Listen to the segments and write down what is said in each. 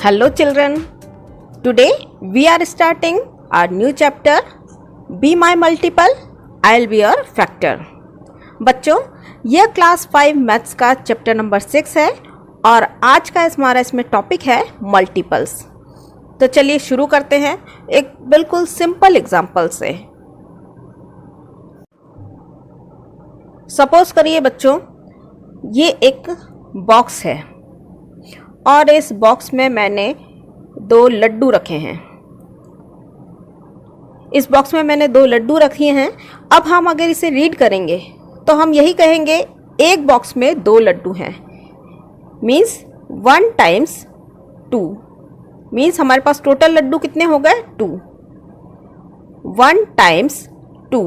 Hello children, today we are starting our new chapter Be My Multiple, I'll be your factor। बच्चों यह class 5 maths का chapter number 6 है और आज का हमारा इसमें टॉपिक है मल्टीपल्स। तो चलिए शुरू करते हैं एक बिल्कुल सिंपल एग्जाम्पल से। सपोज करिए बच्चों ये एक बॉक्स है और इस बॉक्स में मैंने 2 लड्डू रखे हैं। इस बॉक्स में मैंने 2 लड्डू रखे हैं। अब हम अगर इसे रीड करेंगे तो हम यही कहेंगे एक बॉक्स में 2 लड्डू हैं, मीन्स 1 टाइम्स 2, मीन्स हमारे पास टोटल लड्डू कितने हो गए 2। 1 times 2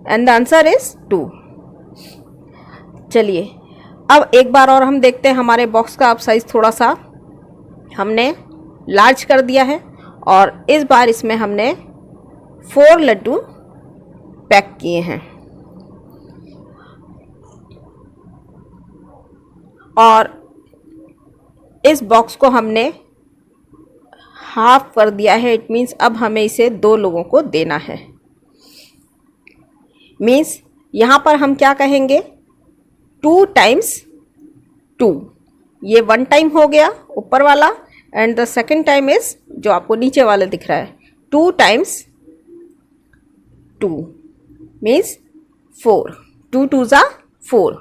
and the answer is 2। चलिए अब एक बार और हम देखते हैं। हमारे बॉक्स का अब साइज थोड़ा सा हमने लार्ज कर दिया है और इस बार इसमें हमने 4 लड्डू पैक किए हैं और इस बॉक्स को हमने हाफ कर दिया है। इट मीन्स अब हमें इसे 2 लोगों को देना है। मीन्स यहाँ पर हम क्या कहेंगे 2 टाइम्स 2, ये 1 टाइम हो गया ऊपर वाला and the second time is जो आपको नीचे वाला दिख रहा है 2 टाइम्स 2 मीन्स 4, 2 2 जा 4।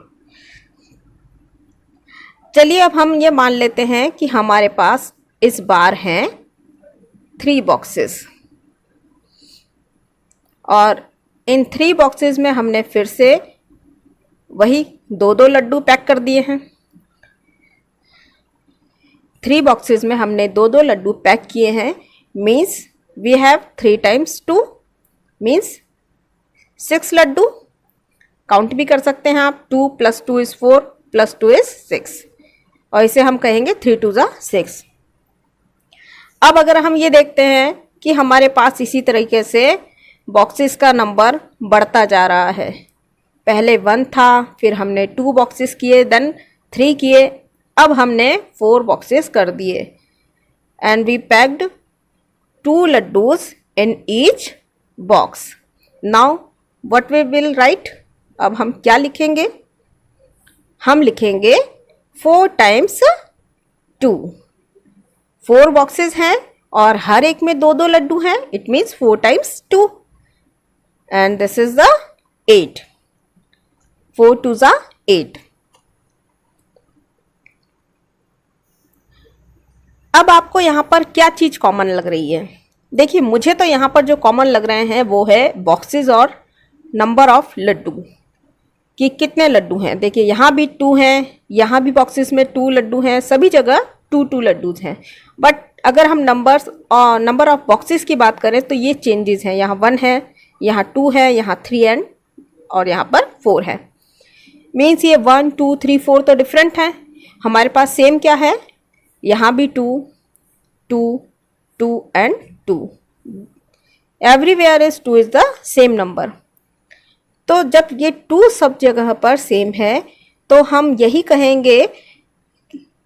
चलिए अब हम ये मान लेते हैं कि हमारे पास इस बार हैं 3 बॉक्सेस और इन 3 बॉक्सेस में हमने फिर से वही 2 लड्डू पैक कर दिए हैं। 3 बॉक्सेस में हमने 2 लड्डू पैक किए हैं, means we have 3 times 2 means 6 laddoo. Count भी कर सकते हैं आप, 2 + 2 = 4 + 2 = 6 और इसे हम कहेंगे 3 2 जा 6। अब अगर हम ये देखते हैं कि हमारे पास इसी तरीके से बॉक्सेस का नंबर बढ़ता जा रहा है। पहले 1 था, फिर हमने 2 बॉक्सेस किए, देन 3 किए, अब हमने 4 बॉक्सेस कर दिए and we packed 2 laddoos in each box. Now what we will write, अब हम क्या लिखेंगे, हम लिखेंगे 4 टाइम्स 2। 4 बॉक्सेस हैं और हर एक में 2 लड्डू हैं, it means 4 times 2 and this is the 8। 4 2 जा 8। अब आपको यहाँ पर क्या चीज़ कॉमन लग रही है? देखिए मुझे तो यहाँ पर जो कॉमन लग रहे हैं वो है बॉक्सेस और नंबर ऑफ लड्डू, कि कितने लड्डू हैं। देखिए यहाँ भी 2 हैं, यहाँ भी बॉक्सेस में 2 लड्डू हैं, सभी जगह 2 2 लड्डूज हैं। बट अगर हम नंबर ऑफ बॉक्सेस की बात करें तो ये चेंजेस हैं। यहाँ 1 है, यहाँ 2 है, यहाँ 3 एंड और यहाँ पर 4 है। मीन्स ये 1 2 3 4 तो डिफरेंट है। हमारे पास सेम क्या है, यहाँ भी 2 2 2 and 2, everywhere is 2 is the same number. तो जब ये 2 सब जगह पर सेम है तो हम यही कहेंगे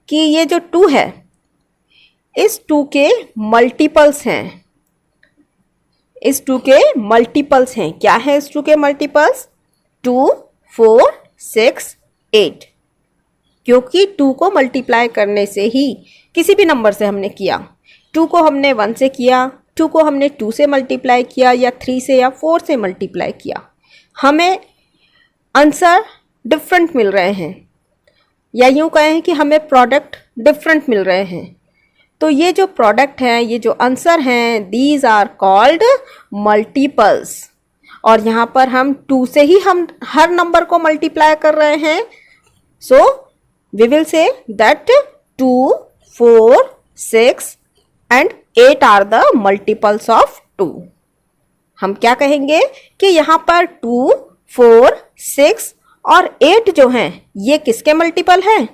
कि ये जो 2 है इस 2 के मल्टीपल्स हैं। इस 2 के मल्टीपल्स हैं। क्या है इस 2 के मल्टीपल्स? 2 4 6 8, क्योंकि 2 को मल्टीप्लाई करने से ही किसी भी नंबर से हमने किया, 2 को हमने 1 से किया, 2 को हमने 2 से मल्टीप्लाई किया या 3 से या 4 से मल्टीप्लाई किया, हमें आंसर डिफरेंट मिल रहे हैं या यूँ कहें कि हमें प्रोडक्ट डिफरेंट मिल रहे हैं। तो ये जो प्रोडक्ट हैं, ये जो आंसर हैं, दीज आर कॉल्ड मल्टीपल्स। और यहाँ पर हम 2 से ही हम हर नंबर को मल्टीप्लाई कर रहे हैं। So we will say that 2 4 6 and 8 are the multiples of 2। हम क्या कहेंगे कि यहाँ पर 2 4 6 और 8 जो हैं ये किसके मल्टीपल हैं?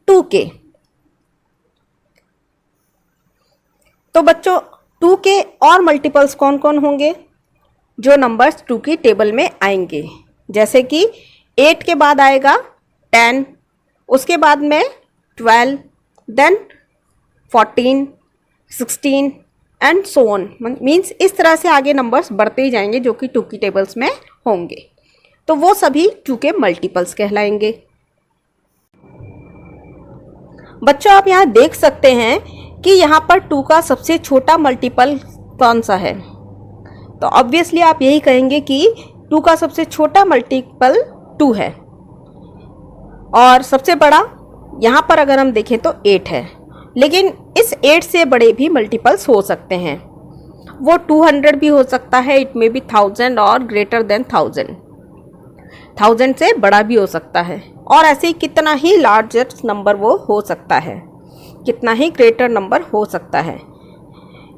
2 के। तो बच्चों 2 के और मल्टीपल्स कौन कौन होंगे? जो नंबर्स 2 की टेबल में आएंगे, जैसे कि 8 के बाद आएगा 10, उसके बाद में 12, then 14, 16 and so on. Means इस तरह से आगे नंबर्स बढ़ते ही जाएंगे जो कि 2 की टेबल्स में होंगे, तो वो सभी 2 के मल्टीपल्स कहलाएंगे। बच्चों आप यहाँ देख सकते हैं कि यहाँ पर 2 का सबसे छोटा मल्टीपल कौन सा है, तो ऑब्वियसली आप यही कहेंगे कि 2 का सबसे छोटा मल्टीपल 2 है, और सबसे बड़ा यहाँ पर अगर हम देखें तो 8 है। लेकिन इस 8 से बड़े भी मल्टीपल्स हो सकते हैं, वो 200 भी हो सकता है, इट मे बी 1000 और ग्रेटर देन 1000 से बड़ा भी हो सकता है, और ऐसे ही कितना ही लार्जेस्ट नंबर वो हो सकता है, कितना ही ग्रेटर नंबर हो सकता है।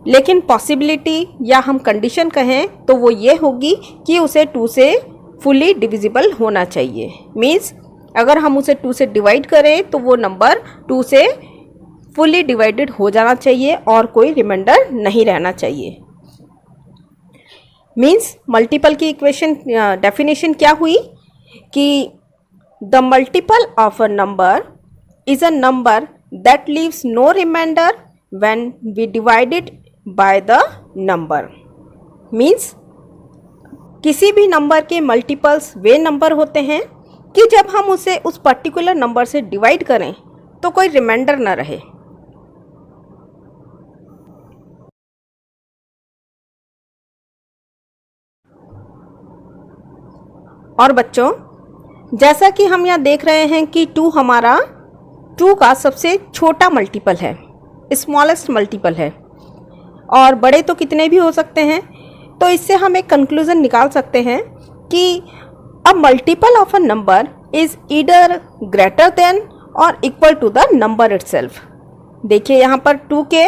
लेकिन पॉसिबिलिटी या हम कंडीशन कहें तो वो ये होगी कि उसे 2 से फुली डिविजिबल होना चाहिए। मीन्स अगर हम उसे 2 से डिवाइड करें तो वो नंबर 2 से फुली डिवाइडेड हो जाना चाहिए और कोई रिमाइंडर नहीं रहना चाहिए। मीन्स मल्टीपल की इक्वेशन डेफिनेशन क्या हुई कि the multiple of a number is a number that leaves no reminder when we divided by the number. Means किसी भी नंबर के मल्टीपल्स वे नंबर होते हैं कि जब हम उसे उस पर्टिकुलर नंबर से डिवाइड करें तो कोई रिमाइंडर न रहे। और बच्चों जैसा कि हम यहाँ देख रहे हैं कि 2 हमारा 2 का सबसे छोटा मल्टीपल है, स्मॉलेस्ट मल्टीपल है, और बड़े तो कितने भी हो सकते हैं। तो इससे हम एक कंक्लूजन निकाल सकते हैं कि a multiple of a number is either greater than और equal to the number itself. देखिए यहाँ पर 2 के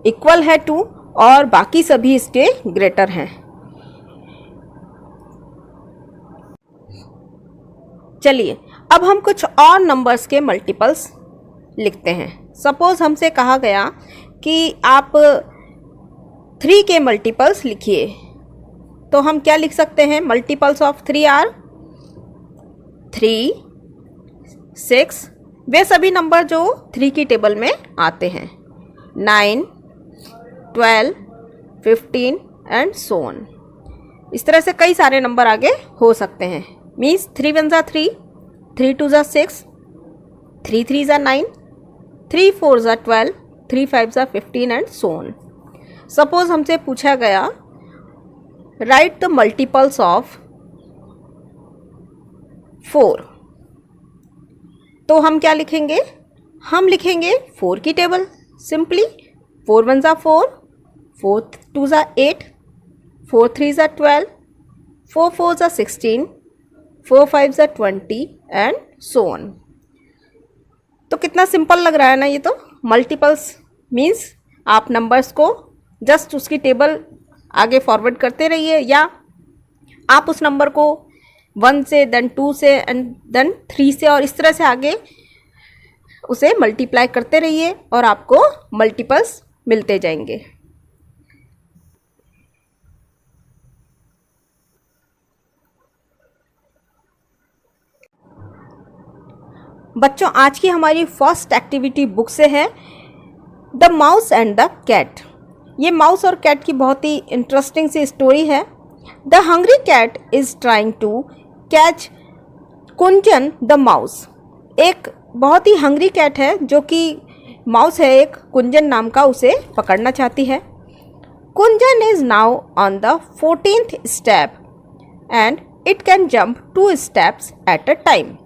इक्वल है 2 और बाकी सभी इसके ग्रेटर हैं। चलिए अब हम कुछ और नंबर्स के मल्टीपल्स लिखते हैं। सपोज हमसे कहा गया कि आप 3 के मल्टीपल्स लिखिए, तो हम क्या लिख सकते हैं? मल्टीपल्स ऑफ 3 आर 3, 6, वे सभी नंबर जो 3 की टेबल में आते हैं, 9, 12, 15 एंड सो ऑन। इस तरह से कई सारे नंबर आगे हो सकते हैं। Means 3 1 3, 3 2 6, 3 3 9, 3 4 12, 3 5 15 and so on. Suppose हमसे पूछा गया राइट द मल्टीपल्स ऑफ 4, तो हम क्या लिखेंगे? हम लिखेंगे 4 की table simply. 4 1 4, 4 2 8, 4 3 12, 4 4 16, 4 5 20 and so on. तो कितना सिंपल लग रहा है ना ये तो। मल्टीपल्स मीन्स आप नंबर्स को जस्ट उसकी टेबल आगे फॉरवर्ड करते रहिए, या आप उस नंबर को 1 से देन 2 से एंड देन 3 से और इस तरह से आगे उसे मल्टीप्लाई करते रहिए और आपको मल्टीपल्स मिलते जाएंगे। बच्चों आज की हमारी फर्स्ट एक्टिविटी बुक से है the mouse and the cat. ये माउस और कैट की बहुत ही इंटरेस्टिंग सी स्टोरी है। The hungry cat is trying to catch Kunjan the mouse. एक बहुत ही हंग्री कैट है जो कि माउस है एक, कुंजन नाम का, उसे पकड़ना चाहती है। Kunjan is now on the 14th step and it can jump 2 steps at a time.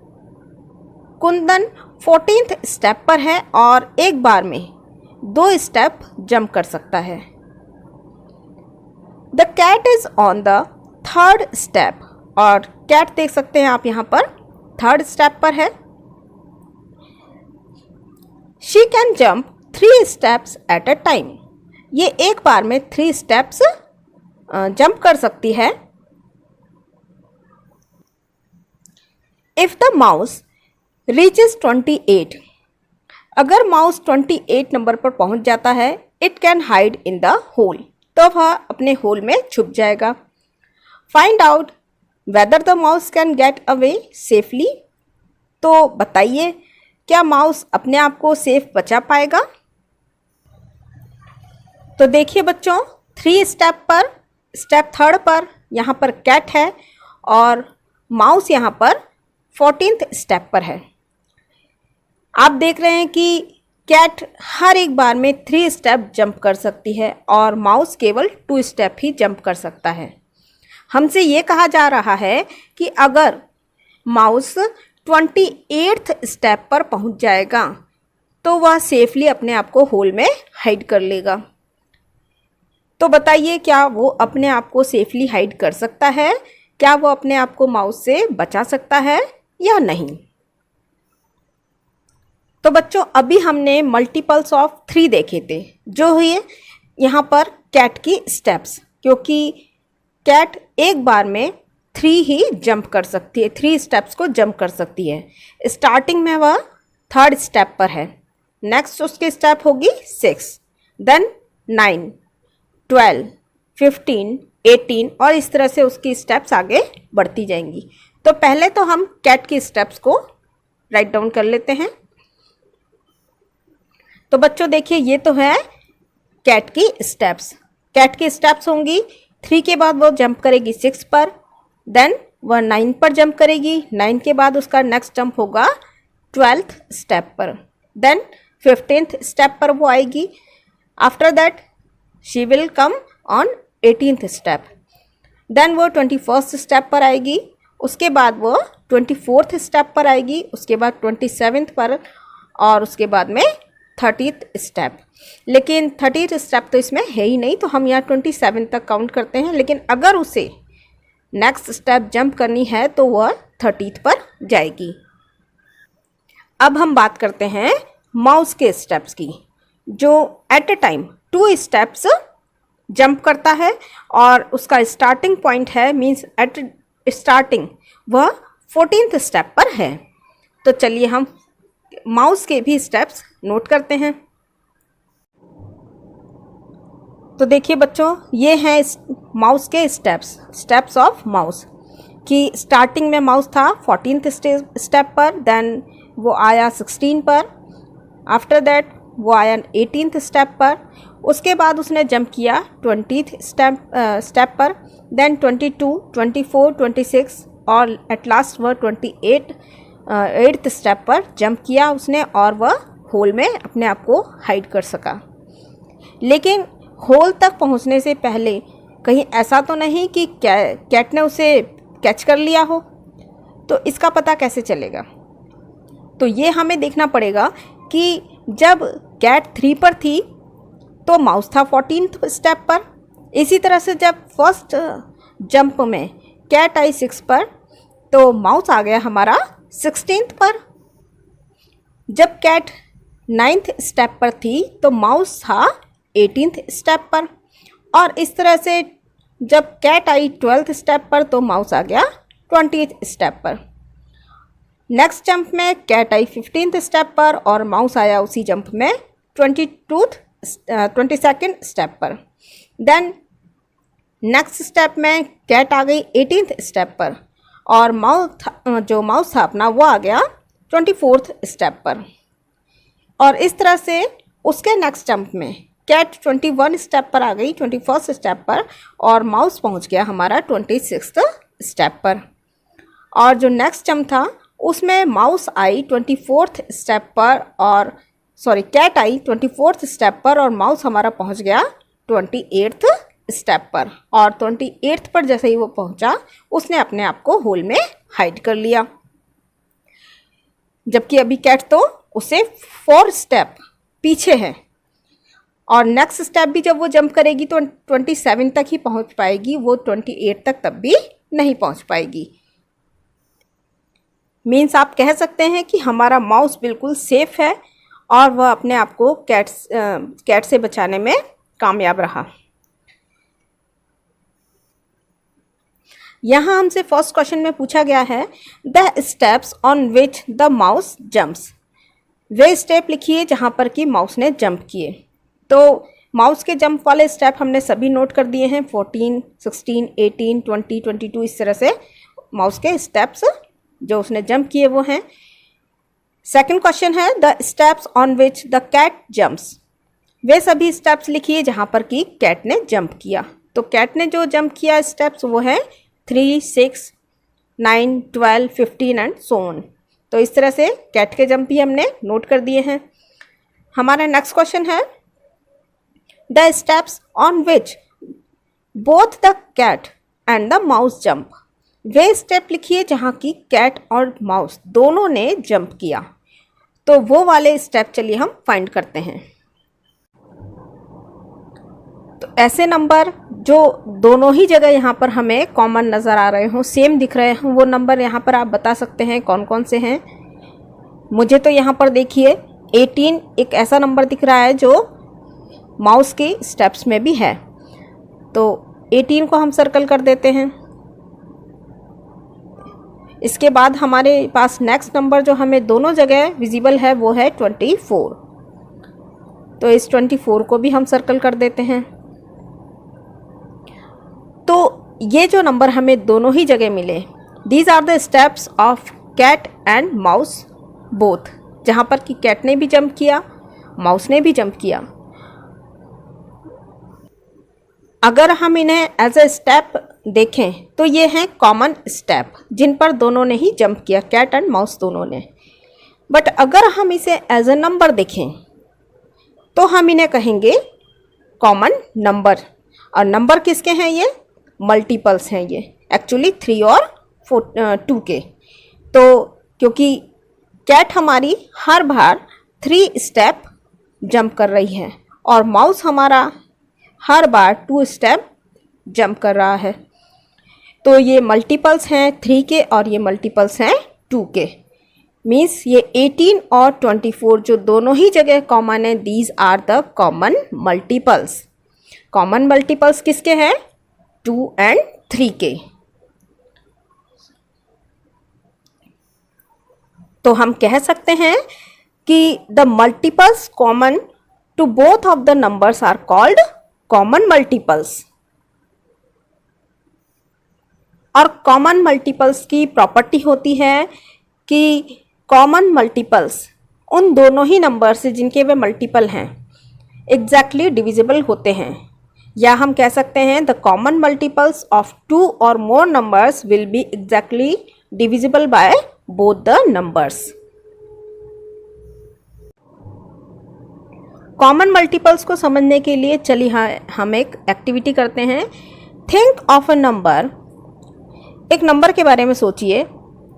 Kundan 14th step पर है और एक बार में 2 स्टेप जंप कर सकता है। The cat is on the 3rd step, और कैट देख सकते हैं आप यहाँ पर 3rd स्टेप पर है। She can jump 3 steps at a time. ये एक बार में 3 steps जंप कर सकती है। इफ द माउस रीचेस 28, अगर माउस 28 नंबर पर पहुंच जाता है, it can hide in the hole, तो वह अपने होल में छुप जाएगा। Find out whether the mouse can get away safely, तो बताइए क्या माउस अपने आप को सेफ बचा पाएगा? तो देखिए बच्चों, 3 स्टेप पर, स्टेप 3 पर यहाँ पर कैट है और माउस यहाँ पर 14th स्टेप पर है। आप देख रहे हैं कि कैट हर एक बार में 3 स्टेप जंप कर सकती है और माउस केवल 2 स्टेप ही जंप कर सकता है। हमसे ये कहा जा रहा है कि अगर माउस 28th स्टेप पर पहुंच जाएगा तो वह सेफली अपने आप को होल में हाइड कर लेगा। तो बताइए, क्या वो अपने आप को सेफली हाइड कर सकता है? क्या वो अपने आप को माउस से बचा सकता है या नहीं? तो बच्चों, अभी हमने मल्टीपल्स ऑफ 3 देखे थे, जो हुए यहाँ पर कैट की स्टेप्स, क्योंकि कैट एक बार में 3 ही जंप कर सकती है, 3 स्टेप्स को जंप कर सकती है। स्टार्टिंग में वह 3rd स्टेप पर है, नेक्स्ट उसकी स्टेप होगी 6, देन 9, 12, 15, 18 और इस तरह से उसकी स्टेप्स आगे बढ़ती जाएंगी। तो पहले तो हम कैट की स्टेप्स को राइट डाउन कर लेते हैं। तो बच्चों देखिए, ये तो है कैट की स्टेप्स। कैट की स्टेप्स होंगी 3 के बाद वो जंप करेगी 6 पर, देन वह 9 पर जंप करेगी, 9 के बाद उसका नेक्स्ट जंप होगा 12th स्टेप पर, देन 15th स्टेप पर वो आएगी। After that she will come on 18th step, then वो 21st स्टेप पर आएगी, उसके बाद वो 24th स्टेप पर आएगी, उसके बाद 27th पर और उसके बाद में 30th स्टेप। लेकिन 30th स्टेप तो इसमें है ही नहीं, तो हम यहाँ 27 तक काउंट करते हैं। लेकिन अगर उसे नेक्स्ट स्टेप जंप करनी है तो वह 30th पर जाएगी। अब हम बात करते हैं माउस के स्टेप्स की, जो eight a time 2 steps jump करता है और उसका स्टार्टिंग पॉइंट है, मीन्स एट स्टार्टिंग वह 14th स्टेप पर है। तो चलिए हम माउस के भी स्टेप्स नोट करते हैं। तो देखिए बच्चों, ये हैं माउस के स्टेप्स ऑफ माउस, कि स्टार्टिंग में माउस था 14th स्टेप पर, देन वो आया 16 पर, आफ्टर दैट वो आया 18th स्टेप पर, उसके बाद उसने जंप किया 20th स्टेप पर, देन 22, 24, 26 और एट लास्ट वह 8th स्टेप पर जंप किया उसने और वह होल में अपने आप को हाइड कर सका। लेकिन होल तक पहुंचने से पहले कहीं ऐसा तो नहीं कि कैट ने उसे कैच कर लिया हो, तो इसका पता कैसे चलेगा? तो ये हमें देखना पड़ेगा कि जब कैट 3 पर थी तो माउस था 14th स्टेप पर। इसी तरह से जब फर्स्ट जंप में कैट आई 6 पर तो माउस आ गया हमारा 16th पर। जब कैट 9th स्टेप पर थी तो माउस था 18th स्टेप पर, और इस तरह से जब कैट आई 12th स्टेप पर तो माउस आ गया 20th स्टेप पर। नेक्स्ट जंप में कैट आई 15th स्टेप पर और माउस आया उसी जंप में 22nd स्टेप पर। देन नेक्स्ट स्टेप में कैट आ गई 18th स्टेप पर और माउस था अपना वो आ गया 24th स्टेप पर। और इस तरह से उसके नेक्स्ट जंप में कैट 21 स्टेप पर आ गई 21st स्टेप पर और माउस पहुंच गया हमारा 26th स्टेप पर। और जो नेक्स्ट जंप था उसमें माउस आई 24th स्टेप पर और कैट आई 24th स्टेप पर और माउस हमारा पहुंच गया 28th स्टेप पर। और 28th पर जैसे ही वो पहुंचा उसने अपने आप को होल में हाइड कर लिया, जबकि अभी कैट तो उसे 4 स्टेप पीछे है और नेक्स्ट स्टेप भी जब वो जंप करेगी तो 27 तक ही पहुंच पाएगी, वो 28 तक तब भी नहीं पहुंच पाएगी। मीन्स आप कह सकते हैं कि हमारा माउस बिल्कुल सेफ है और वह अपने आप को कैट से बचाने में कामयाब रहा। यहाँ हमसे फर्स्ट क्वेश्चन में पूछा गया है the steps on which the mouse jumps. Way step लिखिए जहाँ पर कि माउस ने जंप किए। तो माउस के जंप वाले स्टेप हमने सभी नोट कर दिए हैं, 14, 16, 18, 20, 22 इस तरह से माउस के स्टेप्स जो उसने जंप किए वो हैं। सेकंड क्वेश्चन है the steps on which the cat jumps. वे सभी स्टेप्स लिखिए जहाँ पर कि कैट ने जंप किया। तो कैट ने जो जंप किया स्टेप्स वो है 3, 6, 9, 12, 15 एंड सो ऑन। तो इस तरह से कैट के जंप भी हमने नोट कर दिए हैं। हमारा नेक्स्ट क्वेश्चन है the steps on which both the cat and the mouse jump. वे स्टेप लिखिए जहाँ की कैट और माउस दोनों ने जंप किया। तो वो वाले स्टेप चलिए हम फाइंड करते हैं। तो ऐसे नंबर जो दोनों ही जगह यहाँ पर हमें कॉमन नज़र आ रहे हों, सेम दिख रहे हों, वो नंबर यहाँ पर आप बता सकते हैं कौन कौन से हैं। मुझे तो यहाँ पर देखिए 18 एक ऐसा नंबर दिख रहा है जो माउस के स्टेप्स में भी है। तो 18 को हम सर्कल कर देते हैं। इसके बाद हमारे पास नेक्स्ट नंबर जो हमें दोनों जगह विजिबल है वो है 24। तो इस 24 को भी हम सर्कल कर देते हैं। तो ये जो नंबर हमें दोनों ही जगह मिले, these are the steps of cat and mouse both, जहाँ पर कि कैट ने भी जंप किया, माउस ने भी जंप किया। अगर हम इन्हें एज ए स्टेप देखें तो ये हैं कॉमन स्टेप जिन पर दोनों ने ही जंप किया, कैट एंड माउस दोनों ने। बट अगर हम इसे एज ए नंबर देखें तो हम इन्हें कहेंगे कॉमन नंबर। और नंबर किसके हैं? ये मल्टीपल्स हैं, ये एक्चुअली 3 और 2 के। तो क्योंकि कैट हमारी हर बार 3 स्टेप जंप कर रही है और माउस हमारा हर बार 2 स्टेप जंप कर रहा है, तो ये मल्टीपल्स हैं 3 के और ये मल्टीपल्स हैं 2 के। मीन्स ये 18 और 24 जो दोनों ही जगह कॉमन है, these are the common multiples. Common multiples किसके हैं? 2 एंड 3 के। तो हम कह सकते हैं कि the multiples common to both of the numbers are called common multiples. और कॉमन मल्टीपल्स की प्रॉपर्टी होती है कि कॉमन मल्टीपल्स उन दोनों ही नंबर से जिनके वे मल्टीपल हैं एग्जैक्टली डिविजिबल होते हैं, या हम कह सकते हैं द कॉमन मल्टीपल्स ऑफ 2 और मोर numbers will be exactly divisible by both the numbers. Common multiples को समझने के लिए चलिए हम एक एक्टिविटी करते हैं। Think of a number. एक नंबर के बारे में सोचिए।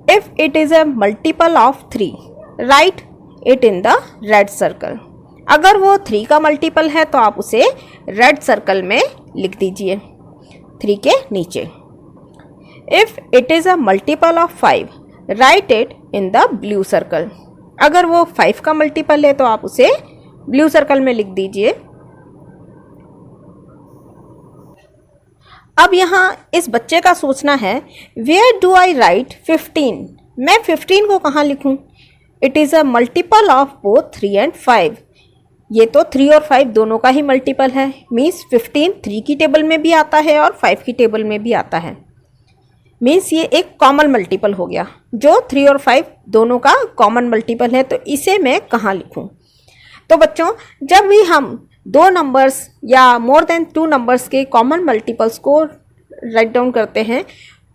If it is a multiple of 3, right it in the red circle. अगर वो 3 का मल्टीपल है तो आप उसे रेड सर्कल में लिख दीजिए 3 के नीचे। If it is a multiple of 5, right it in the blue circle. अगर वो 5 का मल्टीपल है तो आप उसे ब्लू सर्कल में लिख दीजिए। अब यहाँ इस बच्चे का सोचना है वेयर डू आई राइट 15। मैं 15 को कहाँ लिखूँ? It is a multiple of both 3 and 5। ये तो 3 और 5 दोनों का ही मल्टीपल है। मीन्स 15 3 की टेबल में भी आता है और 5 की टेबल में भी आता है। मीन्स ये एक कॉमन मल्टीपल हो गया जो 3 और 5 दोनों का कॉमन मल्टीपल है। तो इसे मैं कहाँ लिखूँ? तो बच्चों, जब भी हम 2 नंबर्स या मोर देन 2 नंबर्स के कॉमन मल्टीपल्स को राइट डाउन करते हैं,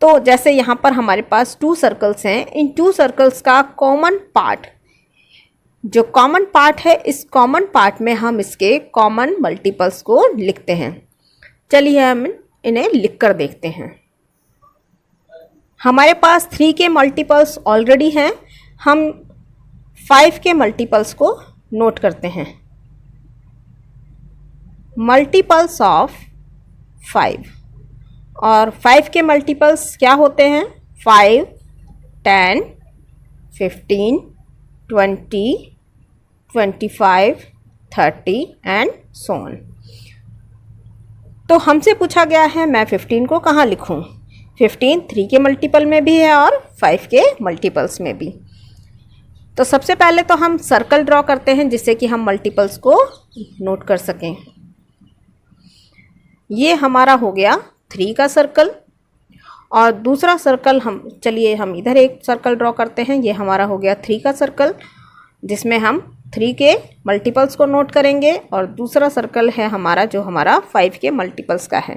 तो जैसे यहाँ पर हमारे पास 2 सर्कल्स हैं, इन 2 सर्कल्स का कॉमन पार्ट, जो कॉमन पार्ट है, इस कॉमन पार्ट में हम इसके कॉमन मल्टीपल्स को लिखते हैं। चलिए हम इन्हें लिख कर देखते हैं। हमारे पास 3 के मल्टीपल्स ऑलरेडी हैं। हम 5 के मल्टीपल्स को नोट करते हैं। मल्टीपल्स ऑफ 5, और 5 के मल्टीपल्स क्या होते हैं? 5, 10, 15, 20, 25, 30 एंड सो ऑन। तो हमसे पूछा गया है मैं 15 को कहाँ लिखूँ? 15 3 के मल्टीपल में भी है और 5 के मल्टीपल्स में भी। तो सबसे पहले तो हम सर्कल ड्रॉ करते हैं जिससे कि हम मल्टीपल्स को नोट कर सकें। ये हमारा हो गया 3 का सर्कल, और दूसरा सर्कल हम इधर एक सर्कल ड्रॉ करते हैं। ये हमारा हो गया 3 का सर्कल जिसमें हम 3 के मल्टीपल्स को नोट करेंगे और दूसरा सर्कल है हमारा जो हमारा 5 के मल्टीपल्स का है।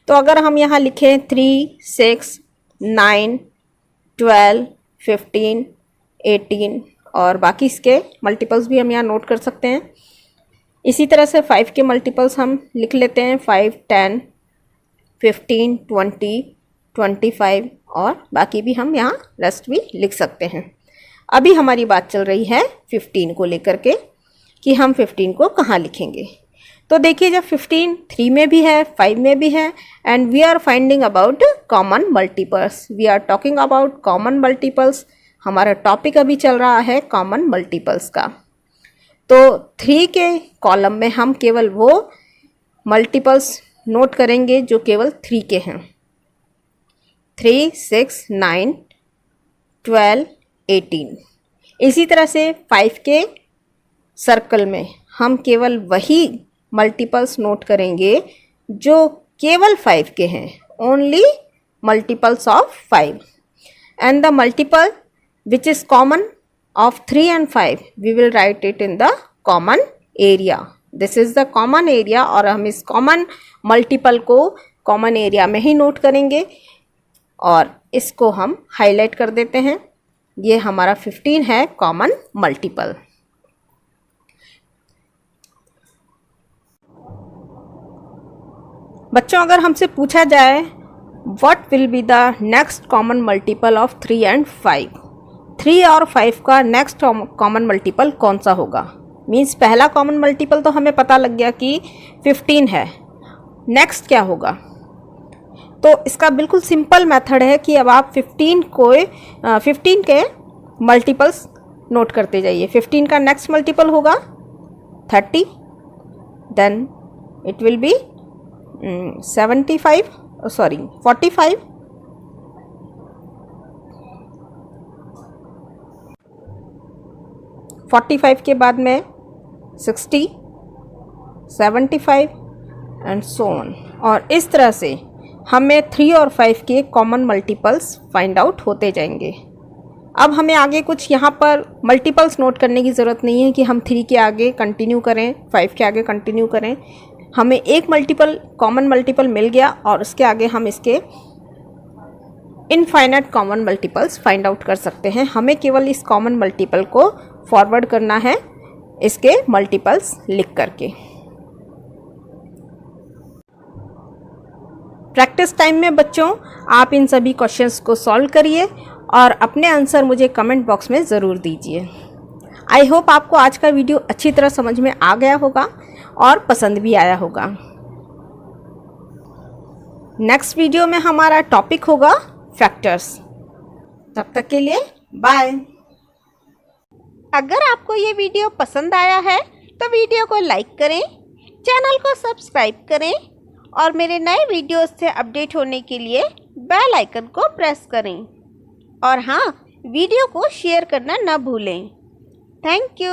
तो अगर हम यहाँ लिखें 3, 6, 9, 12, 15, 18 और बाकी इसके मल्टीपल्स भी हम यहाँ नोट कर सकते हैं। इसी तरह से 5 के मल्टीपल्स हम लिख लेते हैं 5, 10, 15, 20, 25 और बाकी भी हम यहाँ रेस्ट भी लिख सकते हैं। अभी हमारी बात चल रही है 15 को लेकर के कि हम 15 को कहाँ लिखेंगे। तो देखिए जब 15 3 में भी है, 5 में भी है and we are finding about common multiples, we are talking about common multiples. हमारा टॉपिक अभी चल रहा है कॉमन मल्टीपल्स का। तो 3 के कॉलम में हम केवल वो मल्टीपल्स नोट करेंगे जो केवल 3 के हैं। 3, 6, 9, 12, 18। इसी तरह से 5 के सर्कल में हम केवल वही मल्टीपल्स नोट करेंगे जो केवल 5 के हैं, only multiples of 5 and the multiple which is common of 3 and 5 we will write it in the common area. This is the common area और हम इस common multiple को common area में ही नोट करेंगे और इसको हम हाईलाइट कर देते हैं। ये हमारा 15 है common multiple। बच्चों अगर हमसे पूछा जाए what will be the next common multiple of 3 and 5, 3 और 5 का नेक्स्ट कॉमन मल्टीपल कौन सा होगा। मीन्स पहला कॉमन मल्टीपल तो हमें पता लग गया कि 15 है, नेक्स्ट क्या होगा। तो इसका बिल्कुल सिंपल मेथड है कि अब आप 15 के मल्टीपल्स नोट करते जाइए। 15 का नेक्स्ट मल्टीपल होगा 30, देन इट विल बी 45, 45 के बाद में 60, 75 एंड सो ऑन। और इस तरह से हमें 3 और 5 के कॉमन मल्टीपल्स फाइंड आउट होते जाएंगे। अब हमें आगे कुछ यहाँ पर मल्टीपल्स नोट करने की ज़रूरत नहीं है कि हम 3 के आगे कंटिन्यू करें, 5 के आगे कंटिन्यू करें। हमें एक मल्टीपल कॉमन मल्टीपल मिल गया और उसके आगे हम इसके infinite common multiples find out कर सकते हैं। हमें केवल इस कॉमन मल्टीपल को फॉरवर्ड करना है इसके मल्टीपल्स लिख करके। प्रैक्टिस टाइम में बच्चों आप इन सभी क्वेश्चंस को सॉल्व करिए और अपने आंसर मुझे कमेंट बॉक्स में ज़रूर दीजिए। आई होप आपको आज का वीडियो अच्छी तरह समझ में आ गया होगा और पसंद भी आया होगा। नेक्स्ट वीडियो में हमारा टॉपिक होगा फैक्टर्स। तब तक के लिए बाय। अगर आपको ये वीडियो पसंद आया है तो वीडियो को लाइक करें, चैनल को सब्सक्राइब करें और मेरे नए वीडियोस से अपडेट होने के लिए बेल आइकन को प्रेस करें। और हाँ, वीडियो को शेयर करना न भूलें। Thank you.